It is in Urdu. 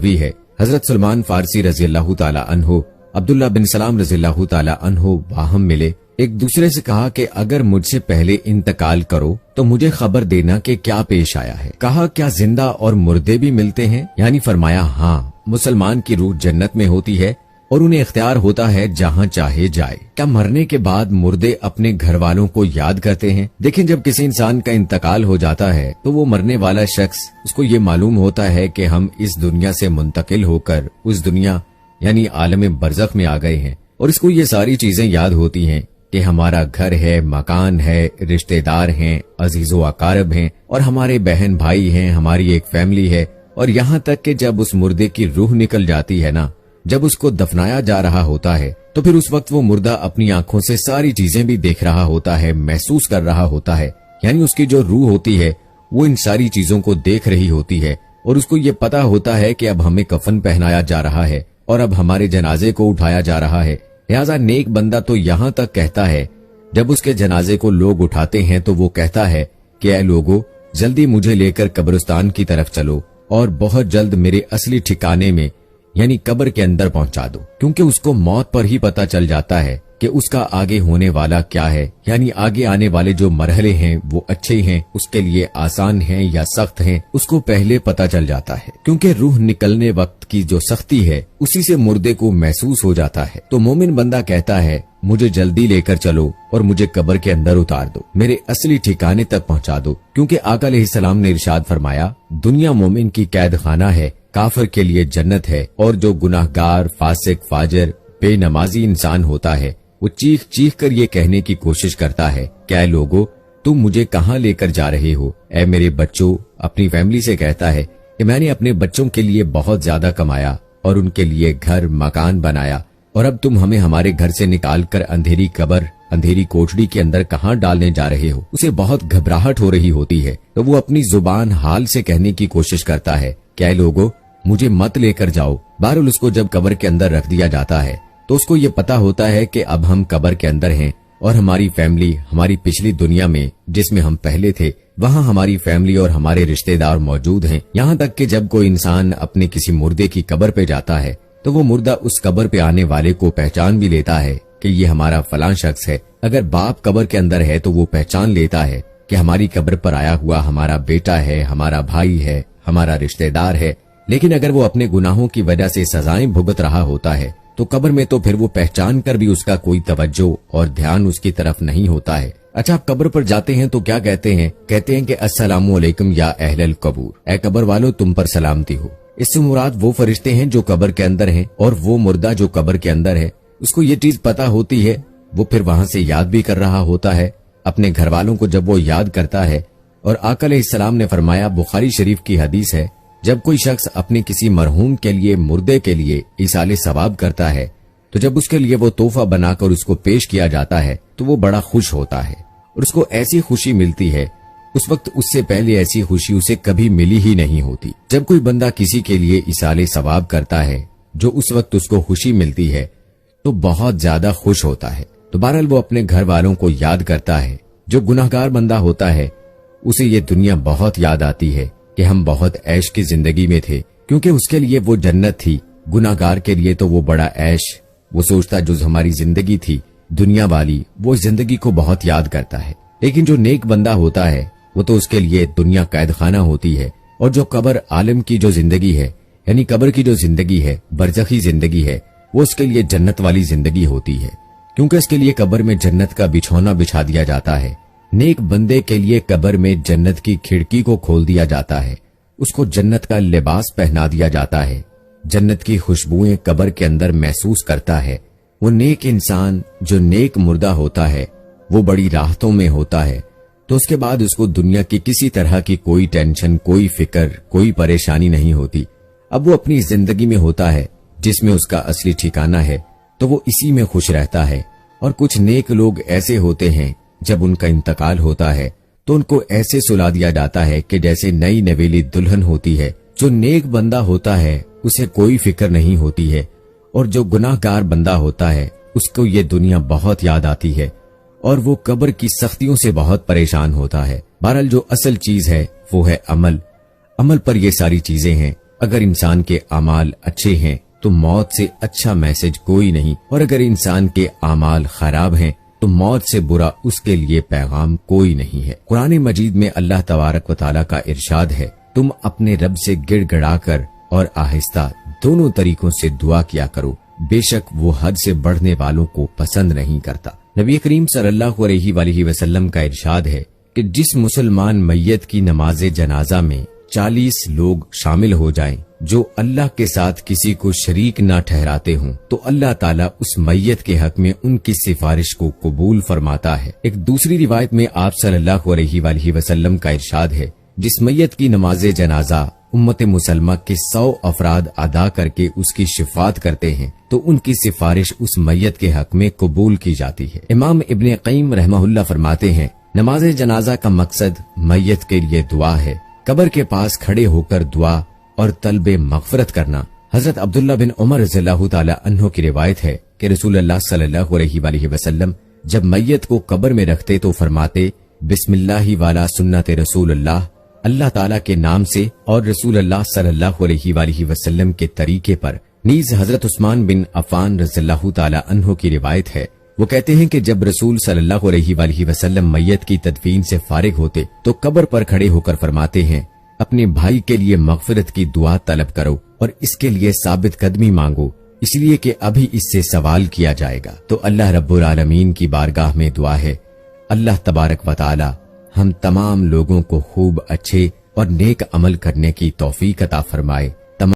بھی ہے حضرت سلمان فارسی رضی اللہ تعالی عنہ عبداللہ بن سلام رضی اللہ تعالی عنہ باہم ملے، ایک دوسرے سے کہا کہ اگر مجھ سے پہلے انتقال کرو تو مجھے خبر دینا کہ کیا پیش آیا ہے۔ کہا کیا زندہ اور مردے بھی ملتے ہیں؟ یعنی فرمایا ہاں، مسلمان کی روح جنت میں ہوتی ہے اور انہیں اختیار ہوتا ہے جہاں چاہے جائے۔ کیا مرنے کے بعد مردے اپنے گھر والوں کو یاد کرتے ہیں؟ دیکھیں، جب کسی انسان کا انتقال ہو جاتا ہے تو وہ مرنے والا شخص، اس کو یہ معلوم ہوتا ہے کہ ہم اس دنیا سے منتقل ہو کر اس دنیا یعنی عالم برزخ میں آ گئے ہیں، اور اس کو یہ ساری چیزیں یاد ہوتی ہیں کہ ہمارا گھر ہے، مکان ہے، رشتہ دار ہیں، عزیز و اقارب ہیں، اور ہمارے بہن بھائی ہیں، ہماری ایک فیملی ہے۔ اور یہاں تک کہ جب اس مردے کی روح نکل جاتی ہے نا، جب اس کو دفنایا جا رہا ہوتا ہے تو پھر اس وقت وہ مردہ اپنی آنکھوں سے ساری چیزیں بھی دیکھ رہا ہوتا ہے، محسوس کر رہا ہوتا ہے، یعنی اس کی جو روح ہوتی ہے وہ ان ساری چیزوں کو دیکھ رہی ہوتی ہے، اور اس کو یہ پتا ہوتا ہے کہ اب ہمیں کفن پہنایا جا رہا ہے اور اب ہمارے جنازے کو اٹھایا جا رہا ہے۔ لہذا نیک بندہ تو یہاں تک کہتا ہے، جب اس کے جنازے کو لوگ اٹھاتے ہیں تو وہ کہتا ہے کہ اے لوگو، جلدی مجھے لے کر قبرستان کی طرف چلو اور بہت جلد میرے اصلی ٹھکانے میں یعنی قبر کے اندر پہنچا دو، کیونکہ اس کو موت پر ہی پتا چل جاتا ہے کہ اس کا آگے ہونے والا کیا ہے، یعنی آگے آنے والے جو مرحلے ہیں وہ اچھے ہیں، اس کے لیے آسان ہیں یا سخت ہیں، اس کو پہلے پتا چل جاتا ہے، کیونکہ روح نکلنے وقت کی جو سختی ہے اسی سے مردے کو محسوس ہو جاتا ہے۔ تو مومن بندہ کہتا ہے مجھے جلدی لے کر چلو اور مجھے قبر کے اندر اتار دو، میرے اصلی ٹھکانے تک پہنچا دو، کیونکہ آقا علیہ السلام نے ارشاد فرمایا دنیا مومن کی قید خانہ ہے، کافر کے لیے جنت ہے، اور جو گناہگار، فاسق، فاجر، بے نمازی انسان ہوتا ہے وہ چیخ چیخ کر یہ کہنے کی کوشش کرتا ہے کہ اے لوگو، تم مجھے کہاں لے کر جا رہے ہو؟ اے میرے بچوں، اپنی فیملی سے کہتا ہے کہ میں نے اپنے بچوں کے لیے بہت زیادہ کمایا اور ان کے لیے گھر مکان بنایا، اور اب تم ہمیں ہمارے گھر سے نکال کر اندھیری قبر، اندھیری کوٹڑی کے اندر کہاں ڈالنے جا رہے ہو؟ اسے بہت گھبراہٹ ہو رہی ہوتی ہے تو وہ اپنی زبان حال سے کہنے کی کوشش کرتا ہے کہ اے لوگو، مجھے مت لے کر جاؤ۔ بہرحال اس کو جب قبر کے اندر رکھ دیا جاتا ہے تو اس کو یہ پتا ہوتا ہے کہ اب ہم قبر کے اندر ہیں، اور ہماری فیملی ہماری پچھلی دنیا میں جس میں ہم پہلے تھے وہاں ہماری فیملی اور ہمارے رشتہ دار موجود ہیں۔ یہاں تک کہ جب کوئی انسان اپنے کسی مردے کی قبر پہ جاتا ہے تو وہ مردہ اس قبر پہ آنے والے کو پہچان بھی لیتا ہے کہ یہ ہمارا فلاں شخص ہے۔ اگر باپ قبر کے اندر ہے تو وہ پہچان لیتا ہے کہ ہماری قبر پر آیا ہوا ہمارا بیٹا ہے، ہمارا بھائی ہے، ہمارا رشتہ دار ہے۔ لیکن اگر وہ اپنے گناہوں کی وجہ سے سزائیں بھگت رہا ہوتا ہے تو قبر میں تو پھر وہ پہچان کر بھی اس کا کوئی توجہ اور دھیان اس کی طرف نہیں ہوتا ہے۔ اچھا، آپ قبر پر جاتے ہیں تو کیا کہتے ہیں؟ کہتے ہیں کہ السلام علیکم یا اہل القبور، اے قبر والو تم پر سلامتی ہو۔ اس سے مراد وہ فرشتے ہیں جو قبر کے اندر ہیں، اور وہ مردہ جو قبر کے اندر ہے اس کو یہ چیز پتا ہوتی ہے، وہ پھر وہاں سے یاد بھی کر رہا ہوتا ہے اپنے گھر والوں کو جب وہ یاد کرتا ہے۔ اور آقا علیہ السلام نے فرمایا، بخاری شریف کی حدیث ہے، جب کوئی شخص اپنے کسی مرحوم کے لیے، مردے کے لیے ایصال ثواب کرتا ہے تو جب اس کے لیے وہ تحفہ بنا کر اس کو پیش کیا جاتا ہے تو وہ بڑا خوش ہوتا ہے، اور اس کو ایسی خوشی ملتی ہے اس وقت اس سے پہلے ایسی خوشی اسے کبھی ملی ہی نہیں ہوتی۔ جب کوئی بندہ کسی کے لیے ایصال ثواب کرتا ہے جو اس وقت اس کو خوشی ملتی ہے تو بہت زیادہ خوش ہوتا ہے۔ تو بہرحال وہ اپنے گھر والوں کو یاد کرتا ہے۔ جو گناہگار بندہ ہوتا ہے اسے یہ دنیا بہت یاد آتی ہے کہ ہم بہت عیش کی زندگی میں تھے، کیونکہ اس کے لیے وہ جنت تھی۔ گناہگار کے لیے تو وہ بڑا عیش، وہ سوچتا جو ہماری زندگی تھی دنیا والی، وہ زندگی کو بہت یاد کرتا ہے۔ لیکن جو نیک بندہ ہوتا ہے وہ تو اس کے لیے دنیا قید خانہ ہوتی ہے، اور جو قبر عالم کی جو زندگی ہے یعنی قبر کی جو زندگی ہے، برزخی زندگی ہے، وہ اس کے لیے جنت والی زندگی ہوتی ہے، کیونکہ اس کے لیے قبر میں جنت کا بچھونا بچھا دیا جاتا ہے۔ نیک بندے کے لیے قبر میں جنت کی کھڑکی کو کھول دیا جاتا ہے، اس کو جنت کا لباس پہنا دیا جاتا ہے، جنت کی خوشبوئیں قبر کے اندر محسوس کرتا ہے۔ وہ نیک انسان جو نیک مردہ ہوتا ہے وہ بڑی راحتوں میں ہوتا ہے، تو اس کے بعد اس کو دنیا کی کسی طرح کی کوئی ٹینشن، کوئی فکر، کوئی پریشانی نہیں ہوتی۔ اب وہ اپنی زندگی میں ہوتا ہے جس میں اس کا اصلی ٹھکانہ ہے، تو وہ اسی میں خوش رہتا ہے۔ اور کچھ نیک لوگ ایسے ہوتے ہیں جب ان کا انتقال ہوتا ہے تو ان کو ایسے سلا دیا جاتا ہے کہ جیسے نئی نویلی دلہن ہوتی ہے۔ جو نیک بندہ ہوتا ہے اسے کوئی فکر نہیں ہوتی ہے، اور جو گناہگار بندہ ہوتا ہے اس کو یہ دنیا بہت یاد آتی ہے، اور وہ قبر کی سختیوں سے بہت پریشان ہوتا ہے۔ بہرحال جو اصل چیز ہے وہ ہے عمل۔ عمل پر یہ ساری چیزیں ہیں۔ اگر انسان کے اعمال اچھے ہیں تو موت سے اچھا میسج کوئی نہیں، اور اگر انسان کے اعمال خراب ہیں تو موت سے برا اس کے لیے پیغام کوئی نہیں ہے۔ قرآن مجید میں اللہ تبارک و تعالیٰ کا ارشاد ہے، تم اپنے رب سے گڑ گڑا کر اور آہستہ دونوں طریقوں سے دعا کیا کرو، بے شک وہ حد سے بڑھنے والوں کو پسند نہیں کرتا۔ نبی کریم صلی اللہ علیہ وآلہ وسلم کا ارشاد ہے کہ جس مسلمان میت کی نماز جنازہ میں 40 لوگ شامل ہو جائیں جو اللہ کے ساتھ کسی کو شریک نہ ٹھہراتے ہوں تو اللہ تعالیٰ اس میت کے حق میں ان کی سفارش کو قبول فرماتا ہے۔ ایک دوسری روایت میں آپ صلی اللہ علیہ وآلہ وسلم کا ارشاد ہے، جس میت کی نماز جنازہ امت مسلمہ کے 100 افراد ادا کر کے اس کی شفاعت کرتے ہیں تو ان کی سفارش اس میت کے حق میں قبول کی جاتی ہے۔ امام ابن قیم رحمہ اللہ فرماتے ہیں، نماز جنازہ کا مقصد میت کے لیے دعا ہے، قبر کے پاس کھڑے ہو کر دعا اور طلب مغفرت کرنا۔ حضرت عبداللہ بن عمر رضی اللہ تعالی عنہ کی روایت ہے کہ رسول اللہ صلی اللہ علیہ وآلہ وسلم جب میت کو قبر میں رکھتے تو فرماتے، بسم اللہ والا سنت رسول اللہ، اللہ تعالیٰ کے نام سے اور رسول اللہ صلی اللہ علیہ وآلہ وسلم کے طریقے پر۔ نیز حضرت عثمان بن عفان رضی اللہ تعالی عنہ کی روایت ہے، وہ کہتے ہیں کہ جب رسول صلی اللہ علیہ وآلہ وسلم میت کی تدفین سے فارغ ہوتے تو قبر پر کھڑے ہو کر فرماتے ہیں، اپنے بھائی کے لیے مغفرت کی دعا طلب کرو اور اس کے لیے ثابت قدمی مانگو، اس لیے کہ ابھی اس سے سوال کیا جائے گا۔ تو اللہ رب العالمین کی بارگاہ میں دعا ہے، اللہ تبارک و تعالی ہم تمام لوگوں کو خوب اچھے اور نیک عمل کرنے کی توفیق عطا فرمائے۔